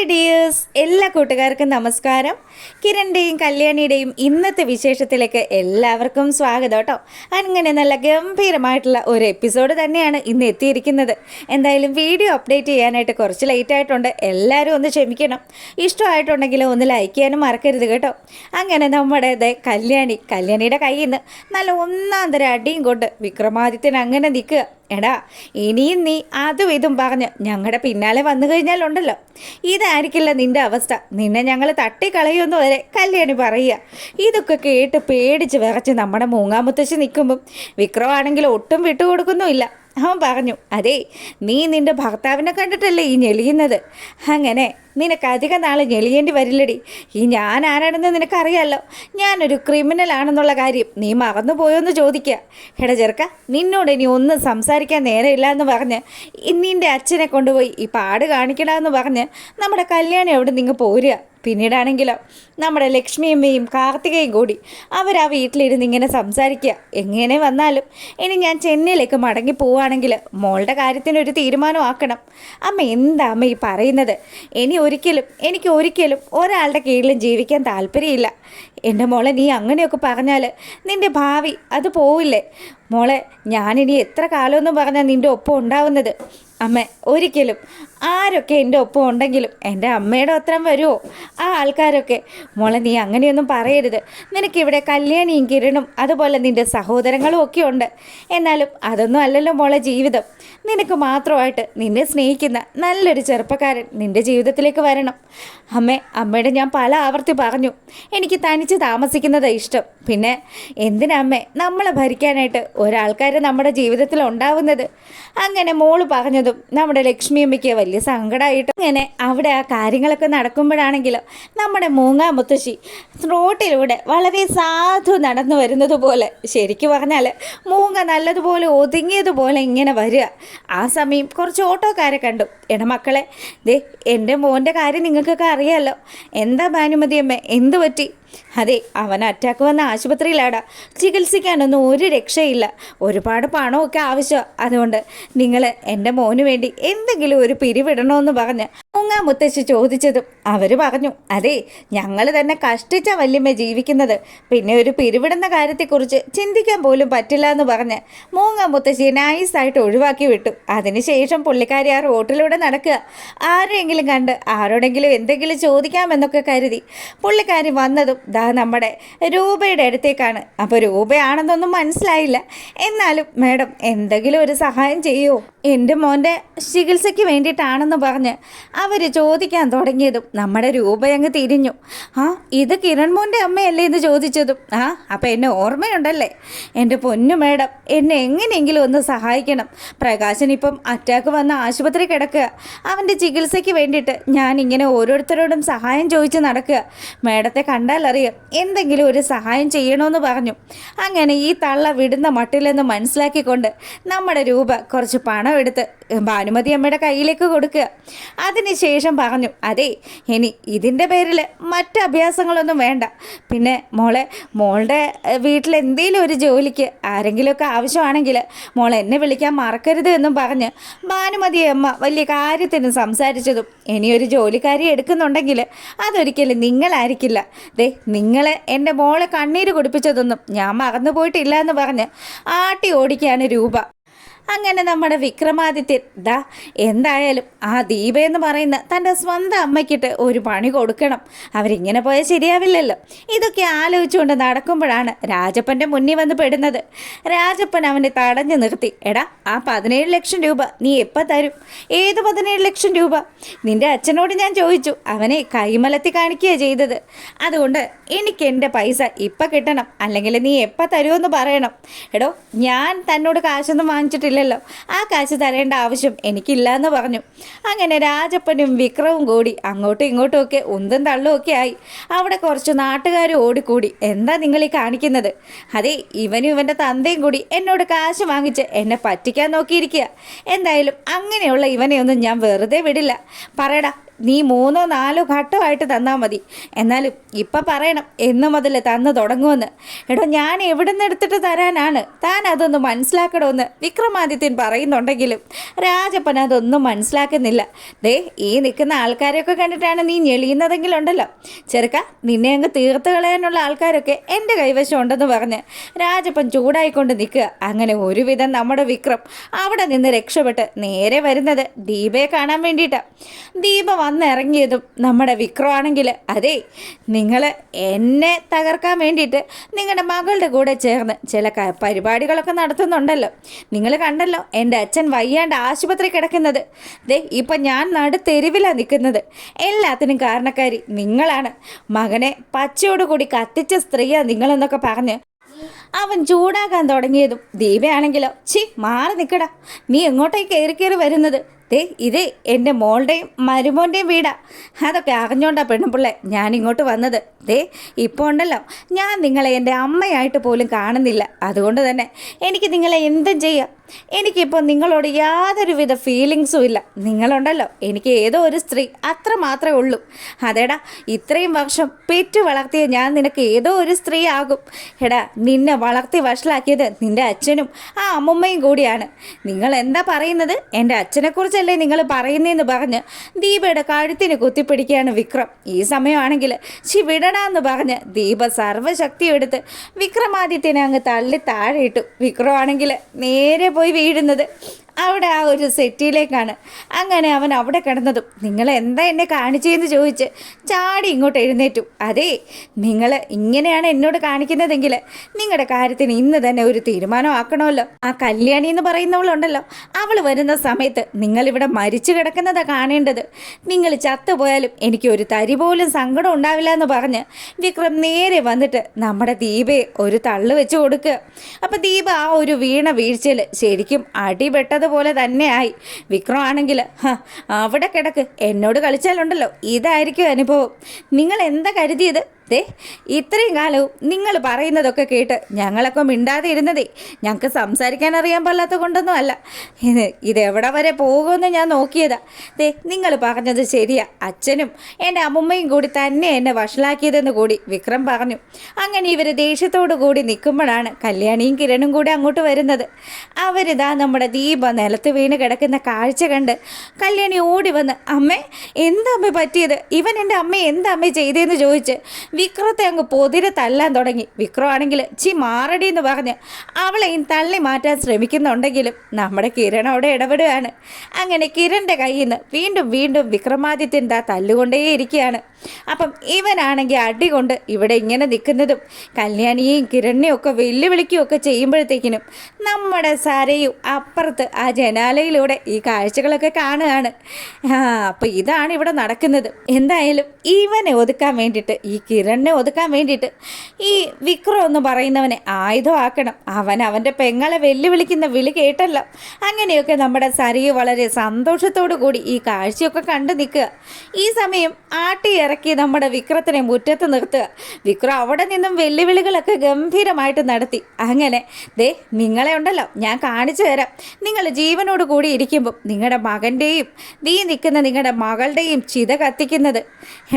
Hi dears, എല്ലാ കൂട്ടുകാർക്കും നമസ്കാരം. കിരണിൻ്റെയും കല്യാണിയുടെയും ഇന്നത്തെ വിശേഷത്തിലേക്ക് എല്ലാവർക്കും സ്വാഗതം കേട്ടോ. അങ്ങനെ നല്ല ഗംഭീരമായിട്ടുള്ള ഒരു എപ്പിസോഡ് തന്നെയാണ് ഇന്ന് എത്തിയിരിക്കുന്നത്. എന്തായാലും വീഡിയോ അപ്ഡേറ്റ് ചെയ്യാനായിട്ട് കുറച്ച് ലേറ്റ് ആയിട്ടുണ്ട്. എല്ലാവരും ഒന്ന് ക്ഷമിക്കണം. ഇഷ്ടമായിട്ടുണ്ടെങ്കിൽ ഒന്ന് ലൈക്ക് ചെയ്യാനും മറക്കരുത് കേട്ടോ. അങ്ങനെ നമ്മുടെ കല്യാണിയുടെ കയ്യിൽ നിന്ന് നല്ല ഒന്നാം തരം അടിയും കൊണ്ട് വിക്രമാദിത്യൻ അങ്ങനെ നിൽക്കുക. എടാ, ഇനിയും നീ അതും ഇതും പറഞ്ഞ് ഞങ്ങളുടെ പിന്നാലെ വന്നു കഴിഞ്ഞാലുണ്ടല്ലോ, ഇതായിരിക്കില്ല നിൻ്റെ അവസ്ഥ. നിന്നെ ഞങ്ങൾ തട്ടിക്കളയുമെന്ന് വരെ കല്യാണി പറയുക. ഇതൊക്കെ കേട്ട് പേടിച്ച് വിറച്ച് നമ്മുടെ മൂങ്ങാമുത്തശ്ശി നിൽക്കുമ്പം വിക്രമാണെങ്കിൽ ഒട്ടും വിട്ടുകൊടുക്കുന്നുമില്ല. അവൻ പറഞ്ഞു, അതേ, നീ നിൻ്റെ ഭർത്താവിനെ കണ്ടിട്ടല്ലേ ഈ ഞെളിയുന്നത്. അങ്ങനെ നിനക്ക് അധികം നാൾ ഞെളിയേണ്ടി വരില്ലടി. ഈ ഞാൻ ആരാണെന്ന് നിനക്കറിയാമല്ലോ. ഞാനൊരു ക്രിമിനലാണെന്നുള്ള കാര്യം നീ മറന്നു പോയോന്ന് ചോദിക്കുക. എടാ ചെറുക്ക, നിന്നോട് ഇനി ഒന്നും സംസാരിക്കാൻ നേരമില്ല എന്ന് പറഞ്ഞ് നിൻ്റെ അച്ഛനെ കൊണ്ടുപോയി ഈ പാട് കാണിക്കണമെന്ന് പറഞ്ഞ് നമ്മുടെ കല്യാണം അവിടെ നിങ്ങൾ പോരുക. പിന്നീടാണെങ്കിലോ നമ്മുടെ ലക്ഷ്മിയമ്മയും കാർത്തികയും കൂടി അവരാ വീട്ടിലിരുന്ന് ഇങ്ങനെ സംസാരിക്കുക. എങ്ങനെ വന്നാലും ഇനി ഞാൻ ചെന്നൈയിലേക്ക് മടങ്ങി പോവുകയാണെങ്കിൽ മോളുടെ കാര്യത്തിനൊരു തീരുമാനമാക്കണം. അമ്മ എന്താ അമ്മ ഈ പറയുന്നത്? എനിക്ക് ഒരിക്കലും ഒരാളുടെ കീഴിലും ജീവിക്കാൻ താല്പര്യമില്ല. എൻ്റെ മോളെ, നീ അങ്ങനെയൊക്കെ പറഞ്ഞാൽ നിൻ്റെ ഭാവി അത് പോവില്ലേ മോളെ? ഞാനിനി എത്ര കാലമെന്ന് പറഞ്ഞാൽ നിൻ്റെ ഒപ്പം ഉണ്ടാവുന്നത്? അമ്മ, ഒരിക്കലും ആരൊക്കെ എൻ്റെ ഒപ്പം ഉണ്ടെങ്കിലും എൻ്റെ അമ്മയുടെ ഒത്രം വരുമോ ആ ആൾക്കാരൊക്കെ? മോളെ, നീ അങ്ങനെയൊന്നും പറയരുത്. നിനക്കിവിടെ കല്യാണിയും കിരണും അതുപോലെ നിൻ്റെ സഹോദരങ്ങളും ഒക്കെ ഉണ്ട്. എന്നാലും അതൊന്നും അല്ലല്ലോ മോളെ ജീവിതം. നിനക്ക് മാത്രമായിട്ട് നിന്നെ സ്നേഹിക്കുന്ന നല്ലൊരു ചെറുപ്പക്കാരൻ നിൻ്റെ ജീവിതത്തിലേക്ക് വരണം. അമ്മയുടെ ഞാൻ പല ആവർത്തി പറഞ്ഞു, എനിക്ക് തനിച്ച് താമസിക്കുന്നതാണ് ഇഷ്ടം. പിന്നെ എന്തിനാ അമ്മേ നമ്മളെ ഭരിക്കാനായിട്ട് ഒരാൾക്കാർ നമ്മുടെ ജീവിതത്തിൽ ഉണ്ടാവുന്നത്? അങ്ങനെ മോള് പറഞ്ഞതും നമ്മുടെ ലക്ഷ്മിയമ്മയ്ക്ക് വലിയ സങ്കടമായിട്ട് അങ്ങനെ അവിടെ ആ കാര്യങ്ങളൊക്കെ നടക്കുമ്പോഴാണെങ്കിലോ നമ്മുടെ മൂങ്ങാ മുത്തശ്ശി റോട്ടിലൂടെ വളരെ സാധു നടന്നു വരുന്നത് പോലെ, ശരിക്കും പറഞ്ഞാൽ മൂങ്ങ നല്ലതുപോലെ ഒതുങ്ങിയതുപോലെ ഇങ്ങനെ വരിക. ആ സമയം കുറച്ച് ഓട്ടോക്കാരെ കണ്ടു. എടാ മക്കളെ, ദേ എൻ്റെ മോൻ്റെ കാര്യം നിങ്ങൾക്കൊക്കെ അറിയാമല്ലോ. എന്താ ഭാനുമതിയമ്മേ, എന്തു പറ്റി? അതെ, അവൻ അറ്റാക്ക് വന്ന ആശുപത്രിയിലാടാ. ചികിത്സിക്കാനൊന്നും ഒരു രക്ഷയില്ല. ഒരുപാട് പണമൊക്കെ ആവശ്യമാണ്. അതുകൊണ്ട് നിങ്ങൾ എൻ്റെ മോന് വേണ്ടി എന്തെങ്കിലും ഒരു പിരിവിടണമെന്ന് പറഞ്ഞ് മൂങ്ങാ മുത്തശ്ശി ചോദിച്ചതും അവർ പറഞ്ഞു, അതെ, ഞങ്ങൾ തന്നെ കഷ്ടിച്ച വല്യമ്മ ജീവിക്കുന്നത്. പിന്നെ ഒരു പിരിവിടുന്ന കാര്യത്തെക്കുറിച്ച് ചിന്തിക്കാൻ പോലും പറ്റില്ല എന്ന് പറഞ്ഞ് മൂങ്ങാ മുത്തശ്ശിയെ നൈസായിട്ട് ഒഴിവാക്കി വിട്ടു. അതിനുശേഷം പുള്ളിക്കാരി ആ റോട്ടിലൂടെ നടക്കുക. ആരെങ്കിലും കണ്ട് ആരോടെങ്കിലും എന്തെങ്കിലും ചോദിക്കാമെന്നൊക്കെ കരുതി പുള്ളിക്കാരി വന്നതും നമ്മുടെ രൂപയുടെ അടുത്തേക്കാണ്. അപ്പോൾ രൂപയാണെന്നൊന്നും മനസ്സിലായില്ല. എന്നാലും മാഡം, എന്തെങ്കിലും ഒരു സഹായം ചെയ്യുമോ? എൻ്റെ മോൻ്റെ ചികിത്സയ്ക്ക് വേണ്ടിയിട്ടാണെന്ന് പറഞ്ഞ് അവർ ചോദിക്കാൻ തുടങ്ങിയതും നമ്മുടെ രൂപയങ്ങ് തിരിഞ്ഞു. ഇത് കിരൺ മോൻ്റെ അമ്മയല്ലേ എന്ന് ചോദിച്ചതും അപ്പം എന്നെ ഓർമ്മയുണ്ടല്ലേ? എൻ്റെ പൊന്നു മാഡം, എന്നെ എങ്ങനെയെങ്കിലും ഒന്ന് സഹായിക്കണം. പ്രകാശനിപ്പം അറ്റാക്ക് വന്ന ആശുപത്രി കിടക്കുക. അവൻ്റെ ചികിത്സയ്ക്ക് വേണ്ടിയിട്ട് ഞാൻ ഇങ്ങനെ ഓരോരുത്തരോടും സഹായം ചോദിച്ച് നടക്കുക. മാഡത്തെ കണ്ടാൽ അറിയാം, എന്തെങ്കിലും ഒരു സഹായം ചെയ്യണമെന്ന് പറഞ്ഞു. അങ്ങനെ ഈ തള്ള വിടുന്ന മട്ടിലെന്ന് മനസ്സിലാക്കിക്കൊണ്ട് നമ്മുടെ രൂപ കുറച്ച് പണം എടുത്ത് ഭാനുമതി അമ്മയുടെ കയ്യിലേക്ക് കൊടുക്കുക. അതിനുശേഷം പറഞ്ഞു, അതെ, ഇനി ഇതിൻ്റെ പേരിൽ മറ്റ് അഭ്യാസങ്ങളൊന്നും വേണ്ട. പിന്നെ മോളുടെ വീട്ടിൽ എന്തെങ്കിലും ഒരു ജോലിക്ക് ആരെങ്കിലുമൊക്കെ ആവശ്യമാണെങ്കിൽ മോൾ എന്നെ വിളിക്കാൻ മറക്കരുത് എന്നും പറഞ്ഞ് ഭാനുമതി അമ്മ വലിയ കാര്യത്തിന് സംസാരിച്ചതും, ഇനിയൊരു ജോലിക്കാരി എടുക്കുന്നുണ്ടെങ്കിൽ അതൊരിക്കലും നിങ്ങളായിരിക്കില്ല. നിങ്ങൾ എൻ്റെ മോളെ കണ്ണീര് കുടിപ്പിച്ചതൊന്നും ഞാൻ മറന്നു പോയിട്ടില്ല എന്ന് പറഞ്ഞ് ആട്ടി ഓടിക്കുകയാണ് രൂപ. അങ്ങനെ നമ്മുടെ വിക്രമാദിത്യൻ എന്തായാലും ആ ദീപ എന്ന് പറയുന്ന തൻ്റെ സ്വന്തം അമ്മയ്ക്കിട്ട് ഒരു പണി കൊടുക്കണം. അവരിങ്ങനെ പോയാൽ ശരിയാവില്ലല്ലോ. ഇതൊക്കെ ആലോചിച്ചുകൊണ്ട് നടക്കുമ്പോഴാണ് രാജപ്പൻ്റെ മുന്നിൽ വന്ന് പെടുന്നത്. രാജപ്പൻ അവനെ തടഞ്ഞു നിർത്തി. എടാ, ആ 17 ലക്ഷം രൂപ നീ എപ്പോൾ തരും? ഏത് 17 ലക്ഷം രൂപ? നിൻ്റെ അച്ഛനോട് ഞാൻ ചോദിച്ചു. അവനെ കൈമലത്തി കാണിക്കുകയാണ് ചെയ്തത്. അതുകൊണ്ട് എനിക്ക് എൻ്റെ പൈസ ഇപ്പം കിട്ടണം. അല്ലെങ്കിൽ നീ എപ്പോൾ തരുമെന്ന് പറയണം. എടോ, ഞാൻ തന്നോട് കാശൊന്നും വാങ്ങിച്ചിട്ടില്ല ല്ലോ. ആ കാശ് തരേണ്ട ആവശ്യം എനിക്കില്ല എന്ന് പറഞ്ഞു. അങ്ങനെ രാജപ്പനും വിക്രവും കൂടി അങ്ങോട്ടും ഇങ്ങോട്ടും ഒക്കെ ഉന്തും തള്ളും ഒക്കെ ആയി. അവിടെ കുറച്ച് നാട്ടുകാർ ഓടിക്കൂടി, എന്താ നിങ്ങൾ ഈ കാണിക്കുന്നത്? അതെ, ഇവനും ഇവൻ്റെ തന്തയും കൂടി എന്നോട് കാശ് വാങ്ങിച്ച് എന്നെ പറ്റിക്കാൻ നോക്കിയിരിക്കുക. എന്തായാലും അങ്ങനെയുള്ള ഇവനെയൊന്നും ഞാൻ വെറുതെ വിടില്ല. പറയടാ, നീ 3-4 ഘട്ടമായിട്ട് തന്നാൽ മതി. എന്നാലും ഇപ്പം പറയണം എന്ന് മുതൽ തന്നു തുടങ്ങുമെന്ന്. എടോ, ഞാൻ എവിടെ നിന്ന് എടുത്തിട്ട് തരാനാണ്? താൻ അതൊന്ന് മനസ്സിലാക്കണമെന്ന് വിക്രമാദിത്യൻ പറയുന്നുണ്ടെങ്കിലും രാജപ്പൻ അതൊന്നും മനസ്സിലാക്കുന്നില്ല. ദേ, ഈ നിൽക്കുന്ന ആൾക്കാരെയൊക്കെ കണ്ടിട്ടാണ് നീ ഞെളിയുന്നതെങ്കിലുണ്ടല്ലോ ചെറുക്ക, നിന്നെ അങ്ങ് തീർത്ത് കളയാനുള്ള ആൾക്കാരൊക്കെ എൻ്റെ കൈവശം ഉണ്ടെന്ന് പറഞ്ഞ് രാജപ്പൻ ചൂടായിക്കൊണ്ട് നിൽക്കുക. അങ്ങനെ ഒരുവിധം നമ്മുടെ വിക്രം അവിടെ നിന്ന് രക്ഷപ്പെട്ട് നേരെ വരുന്നത് ദീപയെ കാണാൻ വേണ്ടിയിട്ടാണ്. ദീപ വന്നിറങ്ങിയതും നമ്മുടെ വിക്രമാണെങ്കിൽ, അതേ, നിങ്ങൾ എന്നെ തകർക്കാൻ വേണ്ടിയിട്ട് നിങ്ങളുടെ മകളുടെ കൂടെ ചേർന്ന് ചില പരിപാടികളൊക്കെ നടത്തുന്നുണ്ടല്ലോ. നിങ്ങൾ കണ്ടല്ലോ എൻ്റെ അച്ഛൻ വയ്യാണ്ട് ആശുപത്രി കിടക്കുന്നത്. ദേ, ഇപ്പം ഞാൻ നടുത്തെരുവിലാണ് നിൽക്കുന്നത്. എല്ലാത്തിനും കാരണക്കാരി നിങ്ങളാണ്. മകനെ പച്ചയോടുകൂടി കത്തിച്ച സ്ത്രീയാണ് നിങ്ങളെന്നൊക്കെ പറഞ്ഞ് അവൻ ചൂടാക്കാൻ തുടങ്ങിയതും ദീപയാണെങ്കിലോ, മാറി നിൽക്കടാ, നീ എങ്ങോട്ടേക്ക് കയറി വരുന്നത്? ദേ, ഇതേ എൻ്റെ മോളുടെയും മരുമോൻ്റെയും വീടാ. അതൊക്കെ അറിഞ്ഞോണ്ടാ പെണ്ണുപിള്ളേ ഞാൻ ഇങ്ങോട്ട് വന്നത്. ദേ, ഇപ്പോൾ ഉണ്ടല്ലോ, ഞാൻ നിങ്ങളെ എൻ്റെ അമ്മയായിട്ട് പോലും കാണുന്നില്ല. അതുകൊണ്ട് തന്നെ എനിക്ക് നിങ്ങളെ എന്തും ചെയ്യാം. എനിക്കിപ്പോൾ നിങ്ങളോട് യാതൊരുവിധ ഫീലിങ്സും ഇല്ല. നിങ്ങളുണ്ടല്ലോ, എനിക്ക് ഏതോ ഒരു സ്ത്രീ, അത്ര മാത്രമേ ഉള്ളൂ. അതേടാ, ഇത്രയും വർഷം പെറ്റു വളർത്തിയ ഞാൻ നിനക്ക് ഏതോ ഒരു സ്ത്രീ ആകും. എടാ, നിന്നെ വളർത്തി വഷളാക്കിയത് നിൻ്റെ അച്ഛനും ആ അമ്മുമ്മയും കൂടിയാണ്. നിങ്ങൾ എന്താ പറയുന്നത്? എൻ്റെ അച്ഛനെക്കുറിച്ചല്ലേ നിങ്ങൾ പറയുന്നതെന്ന് പറഞ്ഞ് ദീപയുടെ കഴുത്തിന് കുത്തിപ്പിടിക്കുകയാണ് വിക്രം. ഈ സമയമാണെങ്കിൽ വിടടാന്ന് പറഞ്ഞ് ദീപ സർവ്വശക്തിയും എടുത്ത് വിക്രമാദിത്യനെ അങ്ങ് തള്ളി താഴെയിട്ടു. വിക്രമാണെങ്കിൽ നേരെ പോയി വീഴുന്നത് അവിടെ ആ ഒരു സെറ്റിയിലേക്കാണ്. അങ്ങനെ അവൻ അവിടെ കിടന്നതും, നിങ്ങൾ എന്താ എന്നെ കാണിച്ചതെന്ന് ചോദിച്ച് ചാടി ഇങ്ങോട്ട് എഴുന്നേറ്റു. അതേ, നിങ്ങൾ ഇങ്ങനെയാണ് എന്നോട് കാണിക്കുന്നതെങ്കിൽ നിങ്ങളുടെ കാര്യത്തിന് ഇന്ന് തന്നെ ഒരു തീരുമാനമാക്കണമല്ലോ. ആ കല്യാണി എന്ന് പറയുന്നവളുണ്ടല്ലോ, അവൾ വരുന്ന സമയത്ത് നിങ്ങളിവിടെ മരിച്ചു കിടക്കുന്നതാണ് കാണേണ്ടത്. നിങ്ങൾ ചത്തുപോയാലും എനിക്ക് ഒരു തരി പോലും സങ്കടം ഉണ്ടാവില്ല എന്ന് പറഞ്ഞ് വിക്രം നേരെ വന്നിട്ട് നമ്മുടെ ദീപയെ ഒരു തള്ളു വെച്ച് കൊടുക്കുക. അപ്പം ദീപ ആ ഒരു വീണ വീഴ്ചയിൽ ശരിക്കും അടിപെട്ടത് പോലെ തന്നെ ആയി. വിക്രം ആണെങ്കിൽ, അവിടെ കിടക്ക്, എന്നോട് കളിച്ചാലുണ്ടല്ലോ ഇതായിരിക്കും അനുഭവം. നിങ്ങൾ എന്താ കരുതിയത്? ദേ, ഇത്രയും കാലവും നിങ്ങൾ പറയുന്നതൊക്കെ കേട്ട് ഞങ്ങളൊക്കെ മിണ്ടാതെ ഇരുന്നതേ ഞങ്ങൾക്ക് സംസാരിക്കാൻ അറിയാൻ പാടില്ലാത്ത കൊണ്ടൊന്നും അല്ല. ഇതെവിടെ വരെ പോകുമെന്ന് ഞാൻ നോക്കിയതാ. ദേ, നിങ്ങൾ പറഞ്ഞത് ശരിയാ. അച്ഛനും എൻ്റെ അമ്മുമ്മയും കൂടി തന്നെ എന്നെ വഷളാക്കിയതെന്ന് കൂടി വിക്രം പറഞ്ഞു. അങ്ങനെ ഇവർ ദേഷ്യത്തോടു കൂടി നിൽക്കുമ്പോഴാണ് കല്യാണിയും കിരണും കൂടി അങ്ങോട്ട് വരുന്നത്. അവരിതാ നമ്മുടെ ദീപ നിലത്ത് വീണ് കിടക്കുന്ന കാഴ്ച കണ്ട് കല്യാണി ഓടി വന്ന്, അമ്മേ, എന്താ അമ്മ പറ്റിയത്? ഇവൻ എൻ്റെ അമ്മയെ എന്താ അമ്മ ചെയ്തതെന്ന് ചോദിച്ച് വിക്രത്തെ അങ്ങ് പൊതിരെ തല്ലാൻ തുടങ്ങി. വിക്രം ആണെങ്കിൽ മാറടി എന്ന് പറഞ്ഞ് അവളെയും തള്ളി മാറ്റാൻ ശ്രമിക്കുന്നുണ്ടെങ്കിലും നമ്മുടെ കിരൺ അവിടെ ഇടപെടുകയാണ്. അങ്ങനെ കിരണിൻ്റെ കയ്യിൽ നിന്ന് വീണ്ടും വീണ്ടും വിക്രമാദിത്യൻ തല്ലുകൊണ്ടേയിരിക്കുകയാണ്. അപ്പം ഇവനാണെങ്കിൽ അടി കൊണ്ട് ഇവിടെ ഇങ്ങനെ നിൽക്കുന്നതും കല്യാണിയെയും കിരണിനെയും ഒക്കെ വെല്ലുവിളിക്കുകയൊക്കെ ചെയ്യുമ്പോഴത്തേക്കിനും നമ്മുടെ സരയും അപ്പുറത്ത് ആ ജനാലയിലൂടെ ഈ കാഴ്ചകളൊക്കെ കാണുകയാണ്. അപ്പം ഇതാണ് ഇവിടെ നടക്കുന്നത്. എന്തായാലും ഇവനെ ഒതുക്കാൻ വേണ്ടിയിട്ട്, ഈ കിരണിനെ ഒതുക്കാൻ വേണ്ടിയിട്ട് ഈ വിക്രം എന്ന് പറയുന്നവനെ ആയുധമാക്കണം. അവൻ്റെ പെങ്ങളെ വെല്ലുവിളിക്കുന്ന വിളി കേട്ടല്ലോ. അങ്ങനെയൊക്കെ നമ്മുടെ സരയു വളരെ സന്തോഷത്തോടു കൂടി ഈ കാഴ്ചയൊക്കെ കണ്ടു നിൽക്കുക. ഈ സമയം ആട്ടിയിറക്കി നമ്മുടെ വിക്രത്തിനെ മുറ്റത്ത് നിർത്തുക. വിക്രം അവിടെ നിന്നും വെല്ലുവിളികളൊക്കെ ഗംഭീരമായിട്ട് നടത്തി. അങ്ങനെ ദേ, നിങ്ങളെ ഉണ്ടല്ലോ ഞാൻ കാണിച്ചു തരാം. നിങ്ങൾ ജീവനോട് കൂടി ഇരിക്കുമ്പം നിങ്ങളുടെ മകൻ്റെയും നിൽക്കുന്ന നിങ്ങളുടെ മകളുടെയും ചിത കത്തിക്കുന്നത്,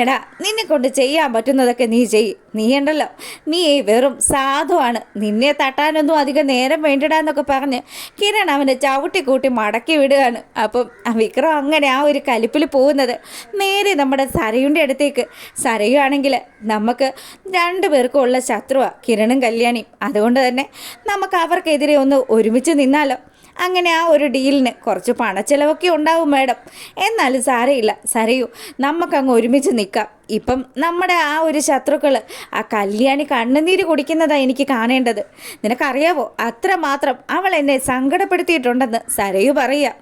എടാ, നിന്നെ കൊണ്ട് ചെയ്യാൻ പറ്റുന്നതൊക്കെ നീ ചെയ്യ്. നീ ഉണ്ടല്ലോ, നീ വെറും സാധുവാണ്, നിന്നെ തട്ടാനൊന്നും അധികം നേരം വേണ്ടിടാന്നൊക്കെ പറഞ്ഞ് കിരൺ അവനെ ചവിട്ടിക്കൂട്ടി മടക്കി വിടുകയാണ്. അപ്പം വിക്രം അങ്ങനെ ആ ഒരു കലിപ്പിൽ പോകുന്നത് നേരെ നമ്മുടെ സരയുടെ അടുത്തേക്ക്. സരയുവാണെങ്കിൽ നമുക്ക് 2 പേർക്കും ഉള്ള ശത്രുവാണ് കിരണും കല്യാണിയും. അതുകൊണ്ട് തന്നെ നമുക്ക് അവർക്കെതിരെ ഒന്ന് ഒരുമിച്ച് നിന്നാലോ. അങ്ങനെ ആ ഒരു ഡീലിന് കുറച്ച് പണച്ചിലവൊക്കെ ഉണ്ടാവും മാഡം. എന്നാലും സാരയില്ല സരയു, നമുക്കങ്ങ് ഒരുമിച്ച് നിൽക്കാം. ഇപ്പം നമ്മുടെ ആ ഒരു ശത്രുക്കൾ ആ കല്യാണി കണ്ണുനീര് കുടിക്കുന്നതാണ് എനിക്ക് കാണേണ്ടത്. നിനക്കറിയാവോ, അത്രമാത്രം അവൾ എന്നെ സങ്കടപ്പെടുത്തിയിട്ടുണ്ടെന്ന് സരയു പറയുക.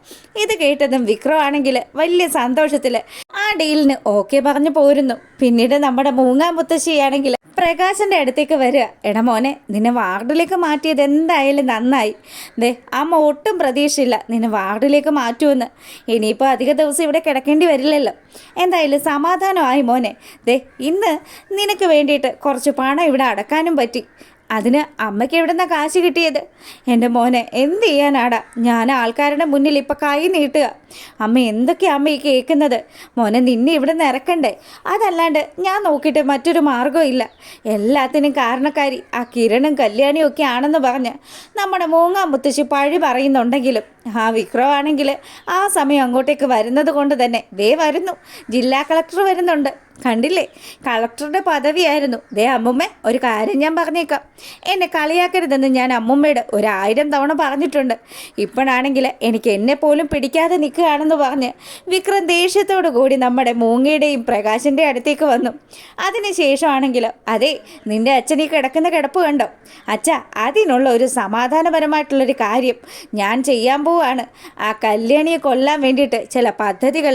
ഇത് കേട്ടതും വിക്രമാണെങ്കിൽ വലിയ സന്തോഷത്തിൽ ആ ഡീലിന് ഓക്കെ പറഞ്ഞു പോരുന്നു. പിന്നീട് നമ്മുടെ മൂങ്ങാ മുത്തശ്ശിയാണെങ്കിൽ പ്രകാശൻ്റെ അടുത്തേക്ക് വരിക. എടാ മോനെ, നിന്നെ വാർഡിലേക്ക് മാറ്റിയത് എന്തായാലും നന്നായി. ദേ, അമ്മ ഒട്ടും പ്രതീക്ഷയില്ല നിന്നെ വാർഡിലേക്ക് മാറ്റുമെന്ന്. ഇനിയിപ്പോൾ അധിക ദിവസം ഇവിടെ കിടക്കേണ്ടി വരില്ലല്ലോ. എന്തായാലും സമാധാനമായി മോനെ. ദേ, ഇന്ന് നിനക്ക് വേണ്ടിയിട്ട് കുറച്ച് പണം ഇവിടെ അടക്കാനും പറ്റി. അതിന് അമ്മയ്ക്ക് എവിടെ നിന്നാണ് കാശ് കിട്ടിയത്? എൻ്റെ മോനെ, എന്ത് ചെയ്യാനാടാ, ഞാൻ ആൾക്കാരുടെ മുന്നിൽ ഇപ്പം കൈ നീട്ടുക. അമ്മ എന്തൊക്കെയാ അമ്മ ഈ കേൾക്കുന്നത്? മോനെ നിന്നെ ഇവിടെ നിന്ന് ഇറക്കണ്ടേ? അതല്ലാണ്ട് ഞാൻ നോക്കിയിട്ട് മറ്റൊരു മാർഗ്ഗവും ഇല്ല. എല്ലാത്തിനും കാരണക്കാരി ആ കിരണും കല്യാണിയും ഒക്കെ ആണെന്ന് പറഞ്ഞ് നമ്മുടെ മൂങ്ങാ മുത്തശ്ശി പഴി പറയുന്നുണ്ടെങ്കിലും ആ വിക്രമാണെങ്കിൽ ആ സമയം അങ്ങോട്ടേക്ക് വരുന്നത് കൊണ്ട് തന്നെ ദേ വരുന്നു, ജില്ലാ കളക്ടർ വരുന്നുണ്ട്. കണ്ടില്ലേ, കളക്ടറുടെ പദവിയായിരുന്നു. ദേ അമ്മുമ്മ, ഒരു കാര്യം ഞാൻ പറഞ്ഞേക്കാം, എന്നെ കളിയാക്കരുതെന്ന് ഞാൻ അമ്മുമ്മയോട് 1000 തവണ പറഞ്ഞിട്ടുണ്ട്. ഇപ്പോഴാണെങ്കിൽ എനിക്ക് എന്നെ പോലും പിടിക്കാതെ നിൽക്കുകയാണെന്ന് പറഞ്ഞ് വിക്രം ദേഷ്യത്തോടു കൂടി നമ്മുടെ മൂങ്ങയുടെയും പ്രകാശിൻ്റെ അടുത്തേക്ക് വന്നു. അതിനുശേഷമാണെങ്കിലോ, അതെ നിൻ്റെ അച്ഛൻ ഈ കിടക്കുന്ന കിടപ്പ് കണ്ടോ അച്ഛ, അതിനുള്ള ഒരു സമാധാനപരമായിട്ടുള്ളൊരു കാര്യം ഞാൻ ചെയ്യാൻ പോവാണ്. ആ കല്യാണിയെ കൊല്ലാൻ വേണ്ടിയിട്ട് ചില പദ്ധതികൾ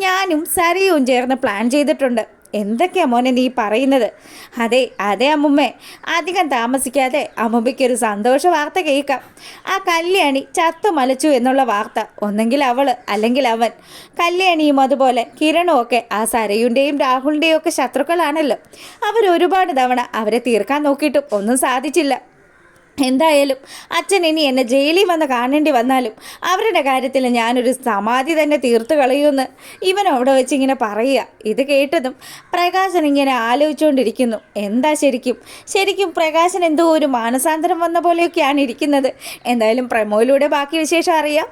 ഞാനും സരിയും ചേർന്ന് പ്ലാൻ ചെയ്തിട്ടുണ്ട്. എന്തൊക്കെയാ മോനെ നീ പറയുന്നത്? അതെ അതെ അമ്മുമ്മേ, അധികം താമസിക്കാതെ അമ്മുമ്മയ്ക്കൊരു സന്തോഷ വാർത്ത കേൾക്കാം. ആ കല്യാണി ചത്തു മലച്ചു എന്നുള്ള വാർത്ത. ഒന്നെങ്കിൽ അവൾ അല്ലെങ്കിൽ അവൻ. കല്യാണിയും അതുപോലെ കിരണും ഒക്കെ ആ സരയുടെയും രാഹുലിൻ്റെയും ഒക്കെ ശത്രുക്കളാണല്ലോ. അവരൊരുപാട് തവണ അവരെ തീർക്കാൻ നോക്കിയിട്ടും ഒന്നും സാധിച്ചില്ല. എന്തായാലും അച്ഛൻ ഇനി എന്നെ ജയിലിൽ വന്ന് കാണേണ്ടി വന്നാലും അവരുടെ കാര്യത്തിൽ ഞാനൊരു സമാധി തന്നെ തീർത്തു കളയുമെന്ന് ഇവൻ അവിടെ വെച്ച് ഇങ്ങനെ പറയുക. ഇത് കേട്ടതും പ്രകാശൻ ഇങ്ങനെ ആലോചിച്ചുകൊണ്ടിരിക്കുന്നു. എന്താ ശരിക്കും പ്രകാശൻ എന്തോ ഒരു മാനസാന്തരം വന്ന പോലെയൊക്കെയാണ് ഇരിക്കുന്നത്. എന്തായാലും പ്രമോയിലൂടെ ബാക്കി വിശേഷം അറിയാം.